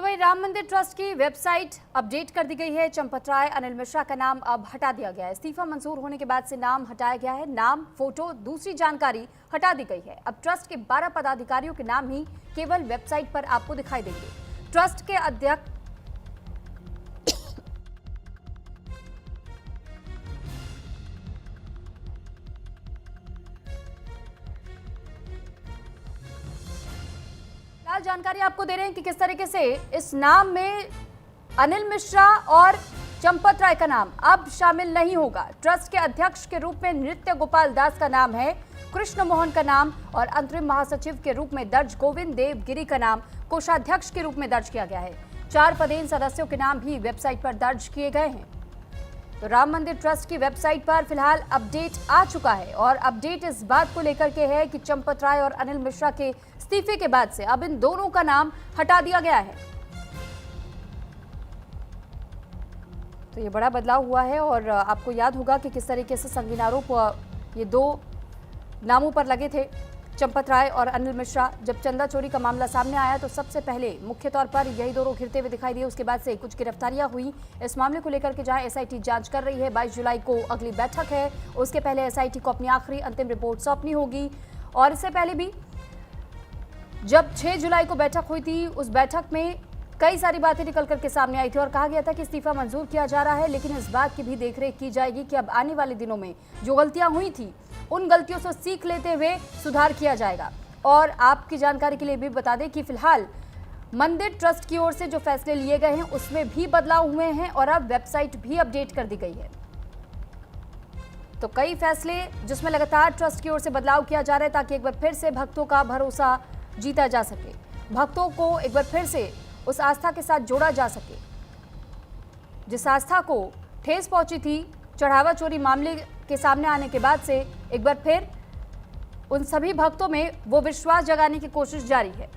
तो वही राम मंदिर ट्रस्ट की वेबसाइट अपडेट कर दी गई है। चंपत राय, अनिल मिश्रा का नाम अब हटा दिया गया है। इस्तीफा मंजूर होने के बाद से नाम हटाया गया है। नाम, फोटो, दूसरी जानकारी हटा दी गई है। अब ट्रस्ट के 12 पदाधिकारियों के नाम ही केवल वेबसाइट पर आपको दिखाई देंगे। ट्रस्ट के अध्यक्ष जानकारी आपको दे रहे हैं कि किस तरीके से इस नाम में अनिल मिश्रा और चंपत राय का नाम अब शामिल नहीं होगा। ट्रस्ट के अध्यक्ष के रूप में नृत्य गोपाल दास का नाम है, कृष्ण मोहन का नाम और अंतरिम महासचिव के रूप में दर्ज गोविंद देव गिरी का नाम कोषाध्यक्ष के रूप में दर्ज किया गया है। 4 पदेन सदस्यों के नाम भी वेबसाइट पर दर्ज किए गए हैं। तो राम मंदिर ट्रस्ट की वेबसाइट पर फिलहाल अपडेट आ चुका है और अपडेट इस बात को लेकर के है कि चंपत राय और अनिल मिश्रा के इस्तीफे के बाद से अब इन दोनों का नाम हटा दिया गया है। तो ये बड़ा बदलाव हुआ है और आपको याद होगा कि किस तरीके से संगीन आरोप ये 2 नामों पर लगे थे, चंपत राय और अनिल मिश्रा। जब चंदा चोरी का मामला सामने आया तो सबसे पहले मुख्य तौर पर यही दोनों घिरते हुए दिखाई दिए। उसके बाद से कुछ गिरफ्तारियां हुई इस मामले को लेकर के, जहां एसआईटी जांच कर रही है। 22 जुलाई को अगली बैठक है, उसके पहले एसआईटी को अपनी आखिरी अंतिम रिपोर्ट सौंपनी होगी। और इससे पहले भी जब 6 जुलाई को बैठक हुई थी, उस बैठक में कई सारी बातें निकल करके सामने आई थी और कहा गया था कि इस्तीफा मंजूर किया जा रहा है, लेकिन इस बात की भी देखरेख की जाएगी कि अब आने वाले दिनों में जो गलतियां हुई थी उन गलतियों से सीख लेते हुए सुधार किया जाएगा। और आपकी जानकारी के लिए भी बता दें कि फिलहाल मंदिर ट्रस्ट की ओर से जो फैसले लिए गए हैं उसमें भी बदलाव हुए हैं और अब वेबसाइट भी अपडेट कर दी गई है। तो कई फैसले जिसमें लगातार ट्रस्ट की ओर से बदलाव किया जा रहा है ताकि एक बार फिर से भक्तों का भरोसा जीता जा सके, भक्तों को एक बार फिर से उस आस्था के साथ जोड़ा जा सके जिस आस्था को ठेस पहुंची थी चढ़ावा चोरी मामले के सामने आने के बाद से। एक बार फिर उन सभी भक्तों में वो विश्वास जगाने की कोशिश जारी है।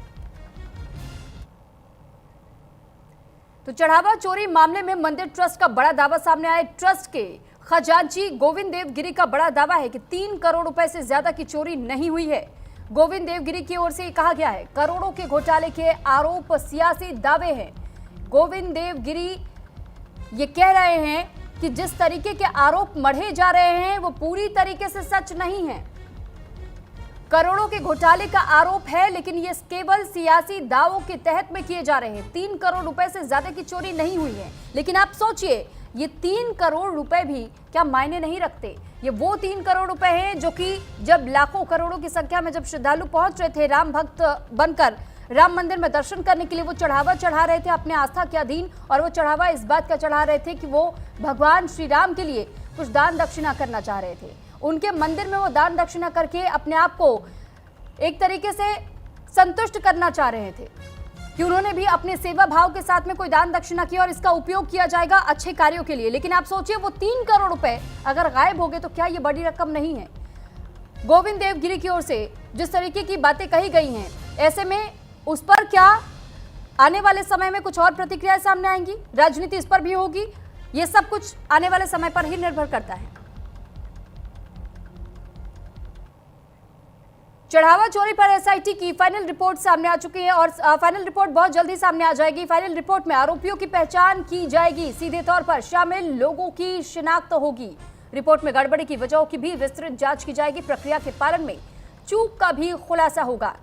तो चढ़ावा चोरी मामले में मंदिर ट्रस्ट का बड़ा दावा सामने आया। ट्रस्ट के खजांची गोविंद देव गिरी का बड़ा दावा है कि 3 करोड़ रुपए से ज्यादा की चोरी नहीं हुई है। गोविंद देव गिरी की ओर से कहा गया है करोड़ों के घोटाले के आरोप सियासी दावे हैं। गोविंद देव गिरी ये कह रहे हैं कि जिस तरीके के आरोप मढ़े जा रहे हैं वो पूरी तरीके से सच नहीं है। करोड़ों के घोटाले का आरोप है, लेकिन ये केवल सियासी दावों के तहत में किए जा रहे हैं। 3 करोड़ रुपए से ज्यादा की चोरी नहीं हुई है। लेकिन आप सोचिए, ये 3 करोड़ रुपए भी क्या मायने नहीं रखते। ये वो 3 करोड़ रुपए हैं जो कि जब लाखों करोड़ों की संख्या में जब श्रद्धालु पहुंच रहे थे राम भक्त बनकर राम मंदिर में दर्शन करने के लिए, वो चढ़ावा चढ़ा रहे थे अपने आस्था के अधीन। और वो चढ़ावा इस बात का चढ़ा रहे थे कि वो भगवान श्री राम के लिए कुछ दान दक्षिणा करना चाह रहे थे। उनके मंदिर में वो दान दक्षिणा करके अपने आप को एक तरीके से संतुष्ट करना चाह रहे थे कि उन्होंने भी अपने सेवा भाव के साथ में कोई दान दक्षिणा किया और इसका उपयोग किया जाएगा अच्छे कार्यों के लिए। लेकिन आप सोचिए, वो 3 करोड़ रुपए अगर गायब हो गए तो क्या ये बड़ी रकम नहीं है। गोविंद देव गिरी की ओर से जिस तरीके की बातें कही गई हैं, ऐसे में उस पर क्या आने वाले समय में कुछ और प्रतिक्रियाएं सामने आएंगी, राजनीति इस पर भी होगी, ये सब कुछ आने वाले समय पर ही निर्भर करता है। चढ़ावा चोरी पर एसआईटी की फाइनल रिपोर्ट सामने आ चुकी है और फाइनल रिपोर्ट बहुत जल्दी सामने आ जाएगी। फाइनल रिपोर्ट में आरोपियों की पहचान की जाएगी, सीधे तौर पर शामिल लोगों की शिनाख्त होगी। रिपोर्ट में गड़बड़ी की वजहों की भी विस्तृत जांच की जाएगी। प्रक्रिया के पालन में चूक का भी खुलासा होगा।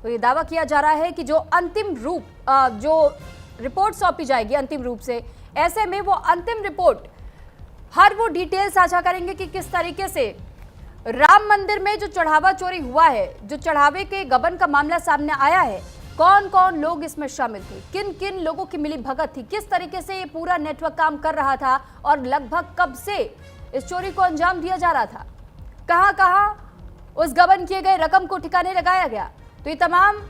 तो ये दावा किया जा रहा है कि जो अंतिम रूप जो रिपोर्ट सौंपी जाएगी अंतिम रूप से, ऐसे में वो अंतिम रिपोर्ट हर वो डिटेल साझा करेंगे कि किस तरीके से राम मंदिर में जो चढ़ावा चोरी हुआ है, जो चढ़ावे के गबन का मामला सामने आया है, कौन कौन लोग इसमें शामिल थे, किन किन लोगों की मिली भगत थी, किस तरीके से ये पूरा नेटवर्क काम कर रहा था और लगभग कब से इस चोरी को अंजाम दिया जा रहा था, कहां कहां उस गबन किए गए रकम को ठिकाने लगाया गया। तो ये तमाम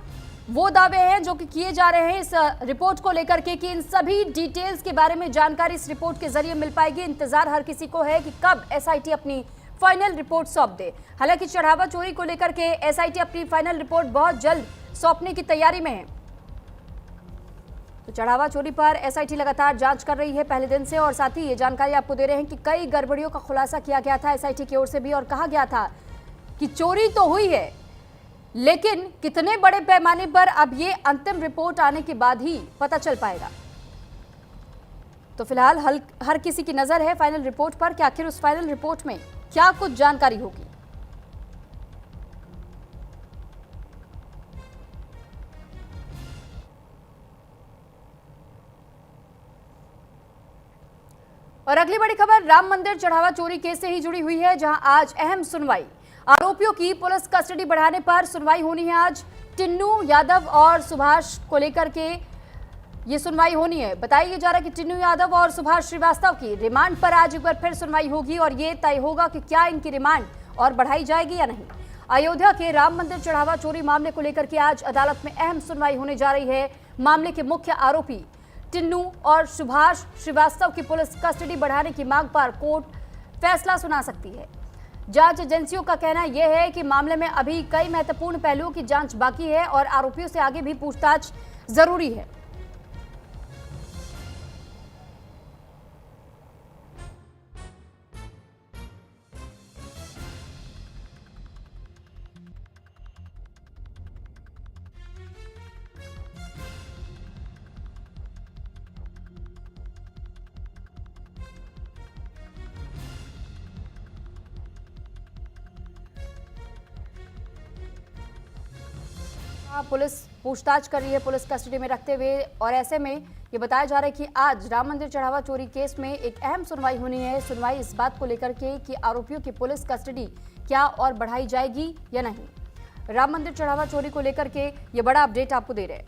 वो दावे हैं जो कि किए जा रहे हैं इस रिपोर्ट को लेकर के कि इन सभी डिटेल्स के बारे में जानकारी इस रिपोर्ट के जरिए मिल पाएगी। इंतजार हर किसी को है कि कब एसआईटी अपनी फाइनल रिपोर्ट सौंप दे। हालांकि चढ़ावा चोरी को लेकर के एसआईटी अपनी फाइनल रिपोर्ट बहुत जल्द सौंपने की तैयारी में है। तो चढ़ावा चोरी पर एसआईटी लगातार जांच कर रही है पहले दिन से और साथ ही ये जानकारी आपको दे रहे हैं कि कई गड़बड़ियों का खुलासा किया गया था एसआईटी की ओर से भी और कहा गया था कि चोरी तो हुई है लेकिन कितने बड़े पैमाने पर, अब ये अंतिम रिपोर्ट आने के बाद ही पता चल पाएगा। तो फिलहाल हर किसी की नजर है फाइनल रिपोर्ट पर कि आखिर उस फाइनल रिपोर्ट में क्या कुछ जानकारी होगी। और अगली बड़ी खबर राम मंदिर चढ़ावा चोरी केस से ही जुड़ी हुई है, जहां आज अहम सुनवाई। आरोपियों की पुलिस कस्टडी बढ़ाने पर सुनवाई होनी है आज। टिन्नू यादव और सुभाष को लेकर के ये सुनवाई होनी है। बताया जा रहा है कि टिन्नू यादव और सुभाष श्रीवास्तव की रिमांड पर आज एक बार फिर सुनवाई होगी और ये तय होगा कि क्या इनकी रिमांड और बढ़ाई जाएगी या नहीं। अयोध्या के राम मंदिर चढ़ावा चोरी मामले को लेकर के आज अदालत में अहम सुनवाई होने जा रही है। मामले के मुख्य आरोपी टिन्नू और सुभाष श्रीवास्तव की पुलिस कस्टडी बढ़ाने की मांग पर कोर्ट फैसला सुना सकती है। जांच एजेंसियों का कहना यह है कि मामले में अभी कई महत्वपूर्ण पहलुओं की जांच बाकी है और आरोपियों से आगे भी पूछताछ जरूरी है। पुलिस पूछताछ कर रही है पुलिस कस्टडी में रखते हुए, और ऐसे में ये बताया जा रहा है कि आज राम मंदिर चढ़ावा चोरी केस में एक अहम सुनवाई होनी है। सुनवाई इस बात को लेकर के कि आरोपियों की पुलिस कस्टडी क्या और बढ़ाई जाएगी या नहीं। राम मंदिर चढ़ावा चोरी को लेकर के ये बड़ा अपडेट आपको दे रहे हैं।